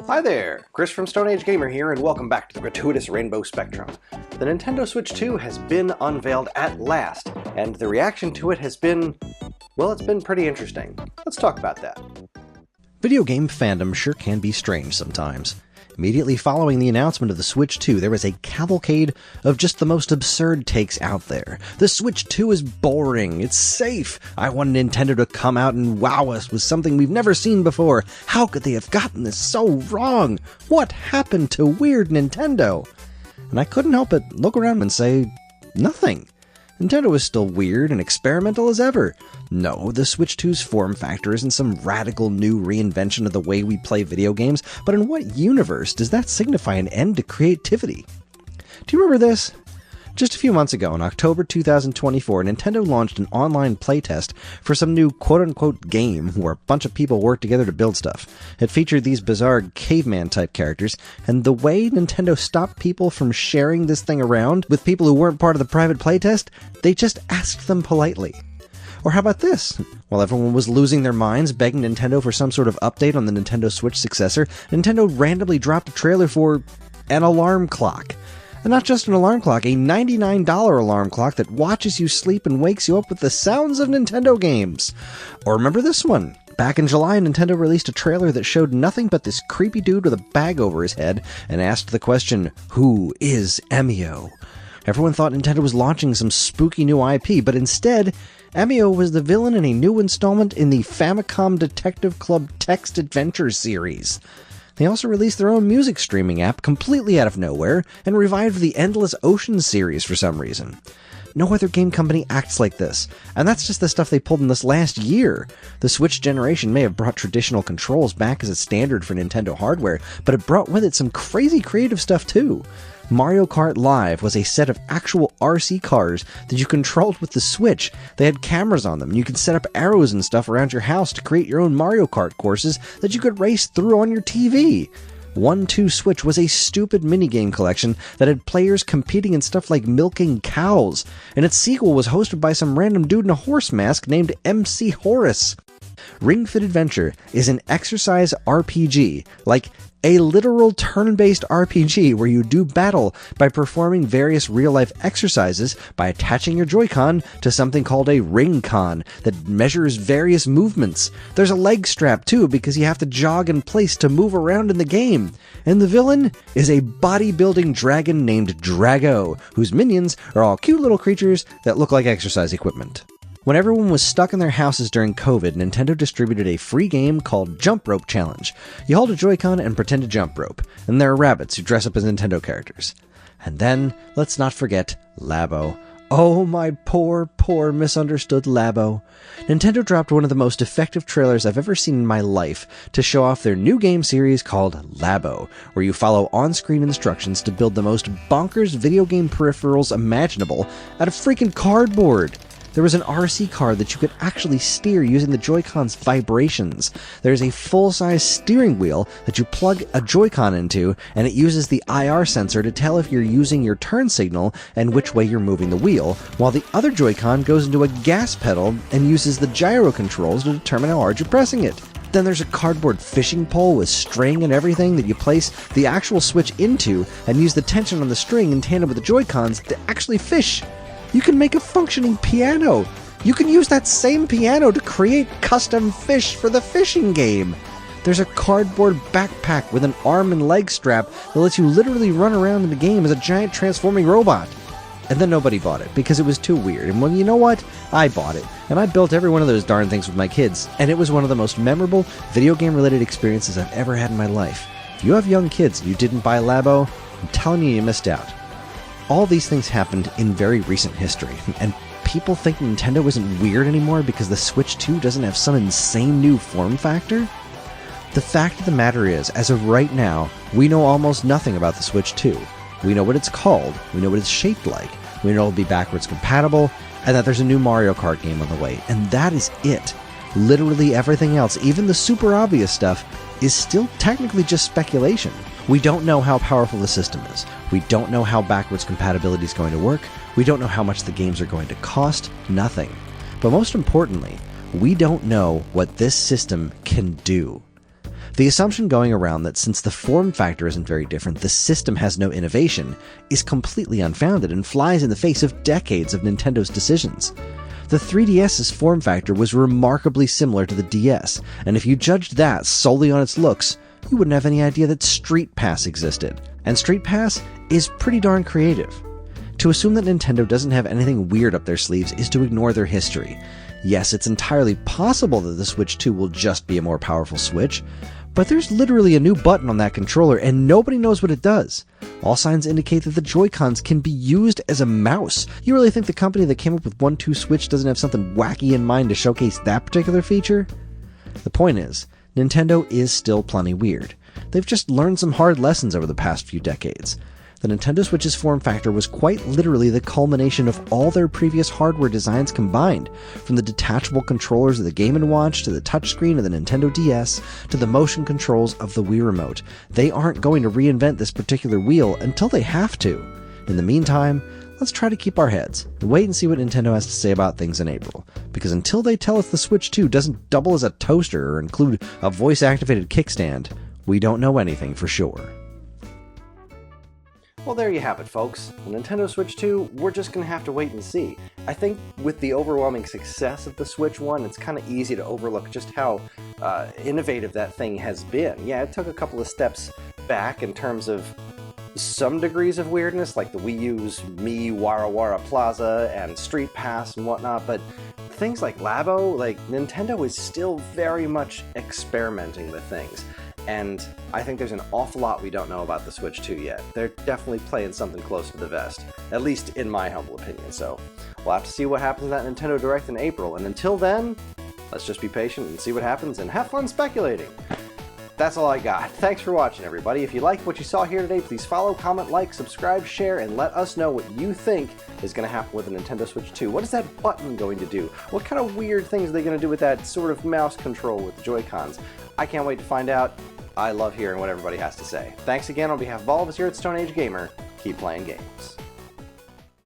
Hi there, Chris from Stone Age Gamer here, and welcome back to the gratuitous Rainbow Spectrum. The Nintendo Switch 2 has been unveiled at last, and the reaction to it has been, well, it's been pretty interesting. Let's talk about that. Video game fandom sure can be strange sometimes. Immediately following the announcement of the Switch 2, there was a cavalcade of just the most absurd takes out there. The Switch 2 is boring, it's safe, I want Nintendo to come out and wow us with something we've never seen before. How could they have gotten this so wrong? What happened to weird Nintendo? And I couldn't help but look around and say, nothing. Nintendo is still weird and experimental as ever. No, the Switch 2's form factor isn't some radical new reinvention of the way we play video games, but in what universe does that signify an end to creativity? Do you remember this? Just a few months ago, in October 2024, Nintendo launched an online playtest for some new quote-unquote game where a bunch of people worked together to build stuff. It featured these bizarre caveman-type characters, and the way Nintendo stopped people from sharing this thing around with people who weren't part of the private playtest, they just asked them politely. Or how about this? While everyone was losing their minds begging Nintendo for some sort of update on the Nintendo Switch successor, Nintendo randomly dropped a trailer for an alarm clock. And not just an alarm clock, a $99 alarm clock that watches you sleep and wakes you up with the sounds of Nintendo games. Or remember this one? Back in July, Nintendo released a trailer that showed nothing but this creepy dude with a bag over his head and asked the question, who is Emio? Everyone thought Nintendo was launching some spooky new IP, but instead, Emio was the villain in a new installment in the Famicom Detective Club Text Adventure series. They also released their own music streaming app completely out of nowhere and revived the Endless Ocean series for some reason. No other game company acts like this, and that's just the stuff they pulled in this last year. The Switch generation may have brought traditional controls back as a standard for Nintendo hardware, but it brought with it some crazy creative stuff too. Mario Kart Live was a set of actual RC cars that you controlled with the Switch. They had cameras on them, and you could set up arrows and stuff around your house to create your own Mario Kart courses that you could race through on your TV. 1-2 Switch was a stupid minigame collection that had players competing in stuff like milking cows, and its sequel was hosted by some random dude in a horse mask named MC Horus. Ring Fit Adventure is an exercise RPG, like a literal turn-based RPG where you do battle by performing various real-life exercises by attaching your Joy-Con to something called a Ring-Con that measures various movements. There's a leg strap too because you have to jog in place to move around in the game. And the villain is a bodybuilding dragon named Drago, whose minions are all cute little creatures that look like exercise equipment. When everyone was stuck in their houses during COVID, Nintendo distributed a free game called Jump Rope Challenge. You hold a Joy-Con and pretend to jump rope, and there are rabbits who dress up as Nintendo characters. And then, let's not forget Labo. Oh, my poor, poor misunderstood Labo. Nintendo dropped one of the most effective trailers I've ever seen in my life to show off their new game series called Labo, where you follow on-screen instructions to build the most bonkers video game peripherals imaginable out of freaking cardboard. There was an RC car that you could actually steer using the Joy-Con's vibrations. There's a full-size steering wheel that you plug a Joy-Con into, and it uses the IR sensor to tell if you're using your turn signal and which way you're moving the wheel, while the other Joy-Con goes into a gas pedal and uses the gyro controls to determine how hard you're pressing it. Then there's a cardboard fishing pole with string and everything that you place the actual Switch into and use the tension on the string in tandem with the Joy-Cons to actually fish. You can make a functioning piano. You can use that same piano to create custom fish for the fishing game. There's a cardboard backpack with an arm and leg strap that lets you literally run around in the game as a giant transforming robot. And then nobody bought it because it was too weird. And well, you know what? I bought it. And I built every one of those darn things with my kids. And it was one of the most memorable video game related experiences I've ever had in my life. If you have young kids and you didn't buy Labo, I'm telling you, you missed out. All these things happened in very recent history, and people think Nintendo isn't weird anymore because the Switch 2 doesn't have some insane new form factor? The fact of the matter is, as of right now, we know almost nothing about the Switch 2. We know what it's called, we know what it's shaped like, we know it'll be backwards compatible, and that there's a new Mario Kart game on the way, and that is it. Literally everything else, even the super obvious stuff, is still technically just speculation. We don't know how powerful the system is. We don't know how backwards compatibility is going to work. We don't know how much the games are going to cost. Nothing. But most importantly, we don't know what this system can do. The assumption going around that since the form factor isn't very different, the system has no innovation is completely unfounded and flies in the face of decades of Nintendo's decisions. The 3DS's form factor was remarkably similar to the DS, and if you judged that solely on its looks, you wouldn't have any idea that Street Pass existed. And Street Pass is pretty darn creative. To assume that Nintendo doesn't have anything weird up their sleeves is to ignore their history. Yes, it's entirely possible that the Switch 2 will just be a more powerful Switch, but there's literally a new button on that controller and nobody knows what it does. All signs indicate that the Joy-Cons can be used as a mouse. You really think the company that came up with 1-2 Switch doesn't have something wacky in mind to showcase that particular feature? The point is, Nintendo is still plenty weird. They've just learned some hard lessons over the past few decades. The Nintendo Switch's form factor was quite literally the culmination of all their previous hardware designs combined, from the detachable controllers of the Game & Watch to the touchscreen of the Nintendo DS to the motion controls of the Wii Remote. They aren't going to reinvent this particular wheel until they have to. In the meantime, let's try to keep our heads and wait and see what Nintendo has to say about things in April, because until they tell us the Switch 2 doesn't double as a toaster or include a voice-activated kickstand, we don't know anything for sure. Well, there you have it, folks. The Nintendo Switch 2, we're just going to have to wait and see. I think with the overwhelming success of the Switch 1, it's kind of easy to overlook just how innovative that thing has been. Yeah, it took a couple of steps back in terms of some degrees of weirdness, like the Wii U's Mii Wara Wara Plaza and Street Pass and whatnot, but things like Labo, like Nintendo is still very much experimenting with things. And I think there's an awful lot we don't know about the Switch 2 yet. They're definitely playing something close to the vest, at least in my humble opinion. So we'll have to see what happens in that Nintendo Direct in April. And until then, let's just be patient and see what happens and have fun speculating. That's all I got. Thanks for watching, everybody. If you liked what you saw here today, please follow, comment, like, subscribe, share, and let us know what you think is going to happen with the Nintendo Switch 2. What is that button going to do? What kind of weird things are they going to do with that sort of mouse control with the Joy-Cons? I can't wait to find out. I love hearing what everybody has to say. Thanks again on behalf of all of us here at Stone Age Gamer. Keep playing games.